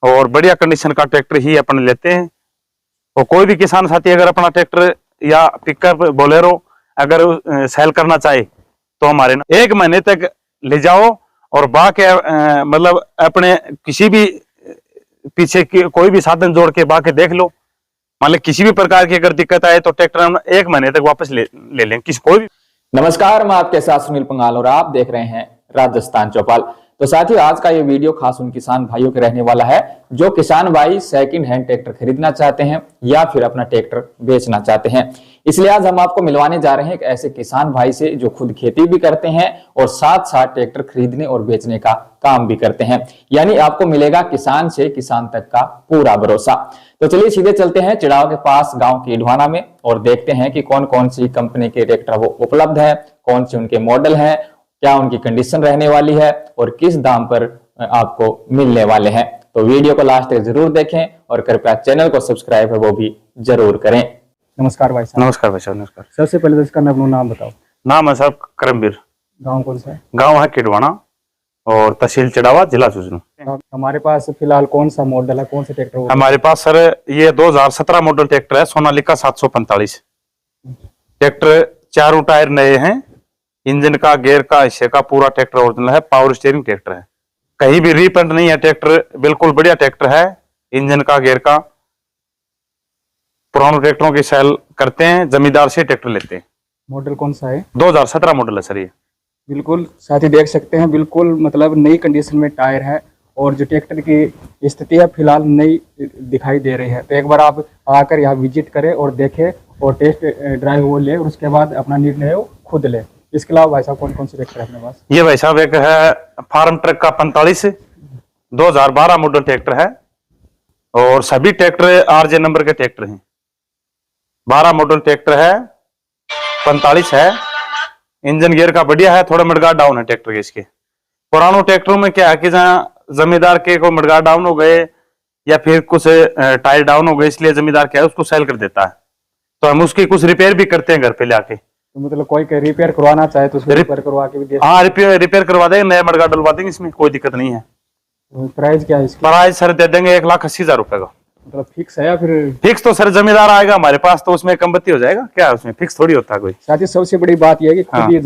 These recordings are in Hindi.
और बढ़िया कंडीशन का ट्रैक्टर ही अपन लेते हैं। और कोई भी किसान साथी अगर अपना ट्रैक्टर या पिकअप बोलेरो अगर सेल करना चाहे तो हमारे 1 महीने तक ले जाओ और बाके मतलब अपने किसी भी पीछे कोई भी साधन जोड़ के बाके देख लो। मान लो किसी भी प्रकार की अगर दिक्कत आए तो ट्रैक्टर हम 1 महीने तक वापस ले लें किसी कोई भी। नमस्कार, मैं आपके साथ सुनील पंगाल और आप देख रहे हैं राजस्थान चौपाल। तो साथियों, आज का ये वीडियो खास उन किसान भाइयों के रहने वाला है जो किसान भाई सेकंड हैंड ट्रैक्टर खरीदना चाहते हैं या फिर अपना ट्रैक्टर बेचना चाहते हैं। इसलिए आज हम आपको मिलवाने जा रहे हैं एक ऐसे किसान भाई से जो खुद खेती भी करते हैं और साथ साथ ट्रैक्टर खरीदने और बेचने का काम भी करते हैं। यानी आपको मिलेगा किसान से किसान तक का पूरा भरोसा। तो चलिए सीधे चलते हैं चिड़ाव के पास गांव की ढवाना में और देखते हैं कि कौन कौन सी कंपनी के ट्रैक्टर वो उपलब्ध है, कौन से उनके मॉडल हैं, क्या उनकी कंडीशन रहने वाली है और किस दाम पर आपको मिलने वाले हैं। तो वीडियो को लास्ट तक जरूर देखें और कृपया चैनल को सब्सक्राइब है वो भी जरूर करें। नमस्कार भाई साहब। नमस्कार भाई साहब। नमस्कार। सबसे पहले तो इसका अपना नाम बताओ। नाम है साहब करमवीर। गांव कौन सा है? गांव है किडवाना और तहसील चिड़ावा, जिला झुंझुनू। हमारे पास फिलहाल कौन सा मॉडल है, कौन से ट्रैक्टर? हमारे पास सर ये 2017 मॉडल ट्रैक्टर है, सोनालिका 745 ट्रैक्टर। चारों टायर नए हैं, इंजन का, गेयर का, हिस्से का पूरा ट्रैक्टर ओरिजिनल है। पावर स्टीयरिंग ट्रैक्टर है, कहीं भी रीपेंट नहीं है ट्रैक्टर, बिल्कुल बढ़िया ट्रैक्टर है। इंजन का, गेयर का। पुराने ट्रैक्टरों की सेल करते हैं, जमींदार से ट्रैक्टर लेते हैं। मॉडल कौन सा है? 2017 मॉडल है सर ये। बिल्कुल साथी देख सकते हैं, बिल्कुल मतलब नई कंडीशन में टायर है और जो ट्रैक्टर की स्थिति है फिलहाल नई दिखाई दे रही है। तो एक बार आप आकर यहाँ विजिट करें और देखें और टेस्ट ड्राइव वो ले और उसके बाद अपना निर्णय वो खुद ले। इसके अलावा भाई साहब कौन कौन से ट्रैक्टर है अपने पास? ये भाई साहब एक है फार्म ट्रक का 45 2012 मॉडल ट्रैक्टर है और सभी ट्रैक्टर आरजे नंबर के ट्रैक्टर हैं। 12 मॉडल ट्रैक्टर है, 45 है। इंजन गियर का बढ़िया है, थोड़ा मडगार्ड डाउन है ट्रैक्टर के। इसके पुरानों ट्रैक्टरों में क्या है कि जहाँ जमींदार के को मडगार्ड डाउन हो गए या फिर कुछ टायर डाउन हो गए, इसलिए जमींदार क्या है उसको सेल कर देता है। तो हम उसकी कुछ रिपेयर भी करते हैं घर पे लाके। तो मतलब कोई रिपेयर करवाना चाहे तो रिपेयर करवा के भी दे? हाँ, रिपेयर करवा देंगे, नया मडगार्ड डलवा देंगे, इसमें कोई दिक्कत नहीं है। प्राइस क्या है इसकी? प्राइस सर दे देंगे 1,80,000 रुपए का। मतलब फिक्स है या फिर? फिक्स तो सर जमींदार आएगा हमारे पास तो उसमें कम बत्ती हो जाएगा, क्या उसमें फिक्स थोड़ी होता है कोई। साथ ही सबसे बड़ी बात यह है कि खुद ये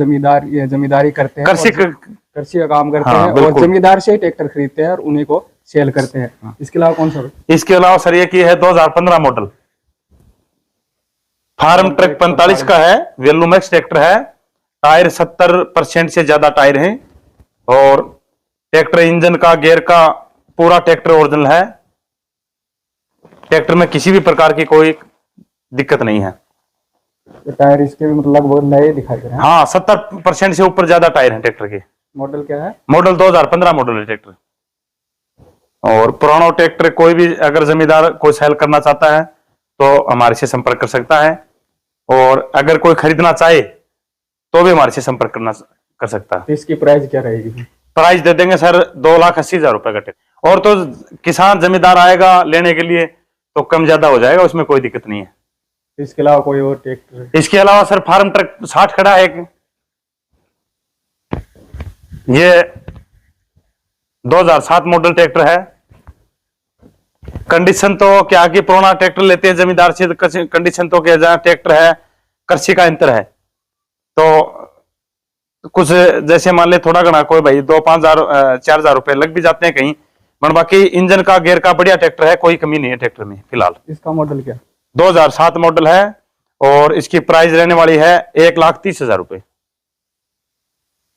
जमींदारी करते हैं, कृषि का काम करते हैं और जमींदार से ट्रैक्टर खरीदते हैं और उन्हीं को सेल करते हैं। इसके अलावा कौन सा? इसके अलावा सर ये की है 2015 मॉडल फार्म ट्रक 45 का है, वेलुमैक्स ट्रैक्टर है। टायर 70% से ज्यादा टायर हैं और ट्रैक्टर इंजन का, गेयर का पूरा ट्रैक्टर ओरिजिनल है। ट्रैक्टर में किसी भी प्रकार की कोई दिक्कत नहीं है। टायर इसके भी मतलब लगभग नए दिखाई दे रहे हैं। हाँ, 70% से ऊपर ज्यादा टायर हैं ट्रैक्टर के। मॉडल क्या है? मॉडल 2015 मॉडल है ट्रैक्टर। और पुराना ट्रैक्टर कोई भी अगर जमींदार कोई सेल करना चाहता है तो हमारे से संपर्क कर सकता है और अगर कोई खरीदना चाहे तो भी हमारे से संपर्क कर सकता है। तो इसकी प्राइस क्या रहेगी? प्राइस दे देंगे सर 2,80,000 रुपए का ट्रैक्टर। और तो किसान जमींदार आएगा लेने के लिए तो कम ज्यादा हो जाएगा, उसमें कोई दिक्कत नहीं है। इसके अलावा कोई और ट्रैक्टर? इसके अलावा सर फार्म ट्रक 60 खड़ा है एक, ये 2007 मॉडल ट्रैक्टर है। कंडीशन तो क्या कि पुराना ट्रैक्टर लेते हैं जमींदार से, कंडीशन तो क्या जहाँ ट्रैक्टर है कृषि का यंत्र है तो कुछ जैसे मान ले थोड़ा घना कोई भाई 2-5,000 4,000 रुपए लग भी जाते हैं कहीं, पर बाकी इंजन का, गेयर का बढ़िया ट्रैक्टर है, कोई कमी नहीं है ट्रैक्टर में फिलहाल। इसका मॉडल क्या? 2007 मॉडल है और इसकी प्राइस रहने वाली है 1,30,000 रुपए।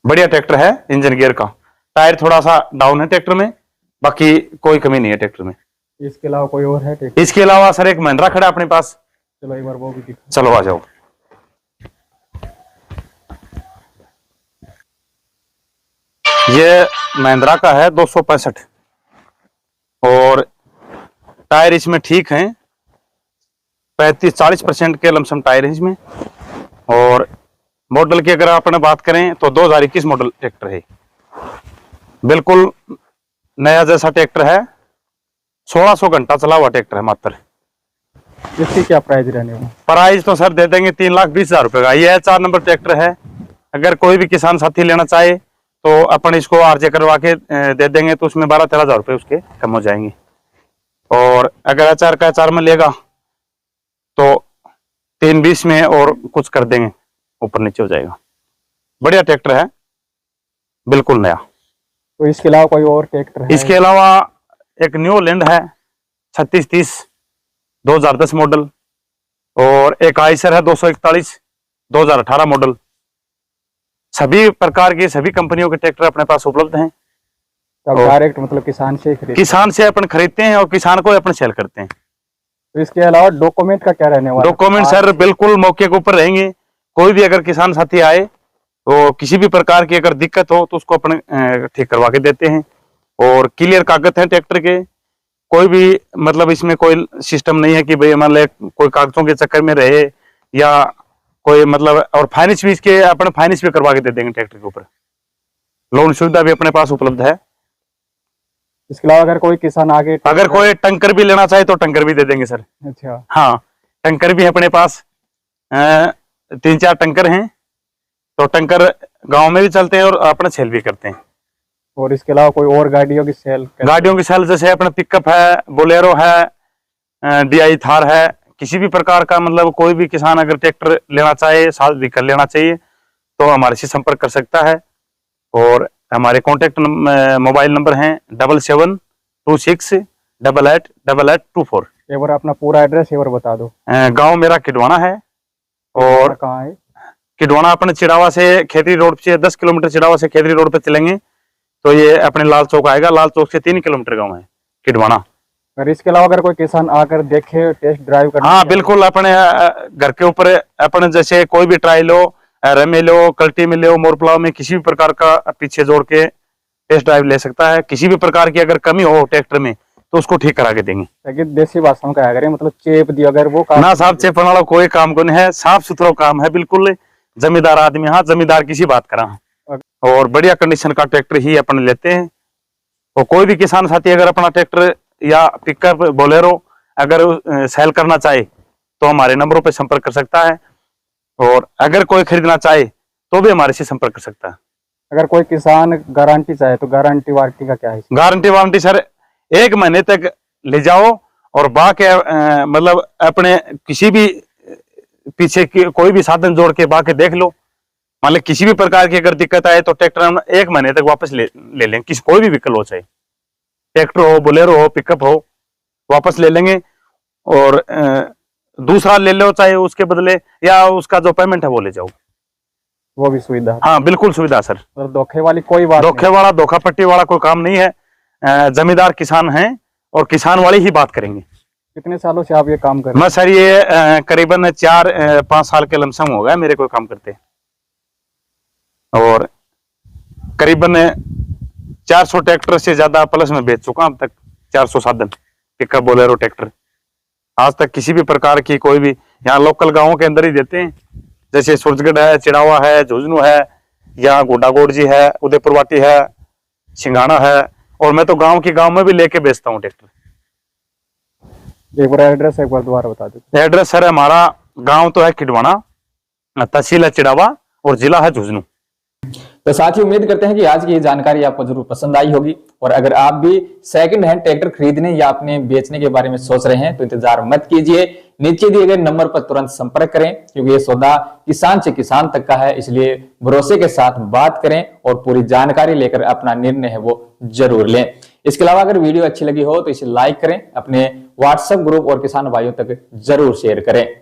बढ़िया ट्रैक्टर है, इंजन गेयर का। टायर थोड़ा सा डाउन है ट्रैक्टर में, बाकी कोई कमी नहीं है ट्रैक्टर में। इसके अलावा कोई और है ट्रैक्टर? इसके अलावा सर एक महिंद्रा खड़ा है अपने पास। चलो एक बार वो भी दिखा। चलो आ जाओ। ये महिंद्रा का है 265 और टायर इसमें ठीक हैं, 35-40% के लमसम टायर है इसमें। और मॉडल की अगर अपन बात करें तो 2021 मॉडल ट्रैक्टर है, बिल्कुल नया जैसा ट्रैक्टर है। 1600 घंटा चला हुआ ट्रैक्टर है मात्र। इसकी क्या प्राइस रहने वाला? प्राइस तो सर दे देंगे 3,20,000 रुपए का। ये 4 नंबर ट्रैक्टर है। अगर कोई भी किसान साथी लेना चाहे तो अपन इसको आरजे करवा के दे देंगे तो उसमें 12-13,000 रुपए उसके कम हो जाएंगे। और अगर HR का HR में लेगा तो 320 में और कुछ कर देंगे, ऊपर नीचे हो जाएगा। बढ़िया ट्रैक्टर है, बिल्कुल नया। तो इसके अलावा कोई और ट्रैक्टर है? इसके अलावा एक न्यू लैंड है 3630 2010 मॉडल, और एक आइसर है 241 2018 मॉडल। सभी प्रकार के सभी कंपनियों के ट्रैक्टर अपने पास उपलब्ध हैं। तो डायरेक्ट मतलब किसान से खरीद, किसान से अपन खरीदते हैं और किसान को अपन सेल करते हैं। तो इसके अलावा डॉक्यूमेंट का क्या रहने वाला? डॉक्यूमेंट सर बिल्कुल मौके के ऊपर रहेंगे। कोई भी अगर किसान साथी आए तो किसी भी प्रकार की अगर दिक्कत हो तो उसको अपन ठीक करवा के देते हैं। और क्लियर कागज है ट्रैक्टर के, कोई भी मतलब इसमें कोई सिस्टम नहीं है कि भाई मान ले कोई कागजों के चक्कर में रहे या कोई मतलब। और फाइनेंस भी इसके अपने फाइनेंस भी करवा के दे देंगे ट्रैक्टर के ऊपर, लोन सुविधा भी अपने पास उपलब्ध है। इसके अलावा अगर कोई किसान आगे अगर कोई टंकर भी लेना चाहे तो टंकर भी दे देंगे सर। अच्छा, हाँ, टंकर भी है अपने पास, 3-4 टंकर हैं। तो टंकर गांव में भी चलते हैं और अपना सेल भी करते हैं। और इसके अलावा कोई और गाड़ियों की सेल? गाड़ियों की सेल जैसे अपना पिकअप है, बोलेरो है, DI थार है, किसी भी प्रकार का मतलब कोई भी किसान अगर ट्रैक्टर लेना चाहे, साथ व्हीकल लेना चाहिए तो हमारे से संपर्क कर सकता है। और हमारे कॉन्टेक्ट मोबाइल नंबर हैं 7726888824। एक बार अपना पूरा एड्रेस एक बार बता दो। गांव मेरा किडवाना है, और कहाँ है? किडवाना अपने चिड़ावा से खेतरी रोड से 10 किलोमीटर, चिड़ावा से खेतरी रोड पे चलेंगे तो ये अपने लाल चौक आएगा। लाल चौक से 3 किलोमीटर गांव है किडवाना। अगर इसके अलावा अगर कोई किसान आकर देखे, टेस्ट ड्राइव कर, हाँ बिल्कुल, अपने घर के ऊपर अपने जैसे कोई भी ट्राई लो, रमे लो, कल्टी में लो, मोरपलाव में किसी भी प्रकार का पीछे जोड़ के टेस्ट ड्राइव ले सकता है। किसी भी प्रकार की अगर कमी हो ट्रैक्टर में तो उसको ठीक करा के देंगे। ताकि देसी भाषा में कहा करें, मतलब चेप दिया अगर वो काम ना साहब, चेपन वाला कोई काम को नहीं है, साफ सुथरा काम है बिल्कुल। जमींदार आदमी, हाँ जमींदार किसी बात करा, और बढ़िया कंडीशन का ट्रैक्टर ही अपन लेते हैं। और कोई भी किसान साथी अगर अपना ट्रैक्टर या पिकअप बोलेरो अगर सेल करना चाहे तो हमारे नंबरों पर संपर्क कर सकता है। और अगर कोई खरीदना चाहे तो भी हमारे से संपर्क कर सकता है। अगर कोई किसान गारंटी चाहे तो गारंटी वारंटी का क्या है? गारंटी वारंटी सर 1 महीने तक ले जाओ, और बाकी मतलब अपने किसी भी पीछे की कोई भी साधन जोड़ के बाकी देख लो। मान लो किसी भी प्रकार की अगर दिक्कत आए तो ट्रैक्टर हम 1 महीने तक वापस ले लेंगे। किसी कोई भी व्हीकल हो, चाहे ट्रैक्टर हो, बोलेरो हो, पिकअप हो, वापस ले लेंगे। और दूसरा ले लो चाहे उसके बदले, या उसका जो पेमेंट है वो ले जाओ, वो भी सुविधा? हाँ बिल्कुल सुविधा सर। मतलब धोखे वाली कोई बात धोखे वाला, धोखा पट्टी वाला कोई काम नहीं है। जमींदार किसान हैं और किसान वाली ही बात करेंगे। कितने सालों से आप ये काम कर रहे हैं? मैं सर ये करीबन 4-5 साल के लमसम हो गया मेरे को काम करते, और करीबन 400 ट्रैक्टर से ज्यादा प्लस में बेच चुका अब तक। 400 साधन, पिकअप, बोलेरो, ट्रैक्टर। आज तक किसी भी प्रकार की कोई भी, यहाँ लोकल गांवों के अंदर ही देते हैं, जैसे सूरजगढ़ है, चिड़ावा है, झुंझुनू है, या गोडागोड़ जी है, उदयपुर वाटी है, सिंघाना है। और मैं तो गांव में भी लेके बेचता हूँ ट्रैक्टर। एक बार एड्रेस एक बार दोबारा बता दो। एड्रेस सर हमारा गांव तो है किडवाना, तहसील है चिड़ावा और जिला है झुंझुनू। तो साथ ही उम्मीद करते हैं कि आज की ये जानकारी आपको जरूर पसंद आई होगी। और अगर आप भी सेकंड हैंड ट्रैक्टर खरीदने या अपने बेचने के बारे में सोच रहे हैं तो इंतजार मत कीजिए, नीचे दिए गए नंबर पर तुरंत संपर्क करें, क्योंकि ये सौदा किसान से किसान तक का है। इसलिए भरोसे के साथ बात करें और पूरी जानकारी लेकर अपना निर्णय है वो जरूर लें। इसके अलावा अगर वीडियो अच्छी लगी हो तो इसे लाइक करें, अपने व्हाट्सएप ग्रुप और किसान भाइयों तक जरूर शेयर करें।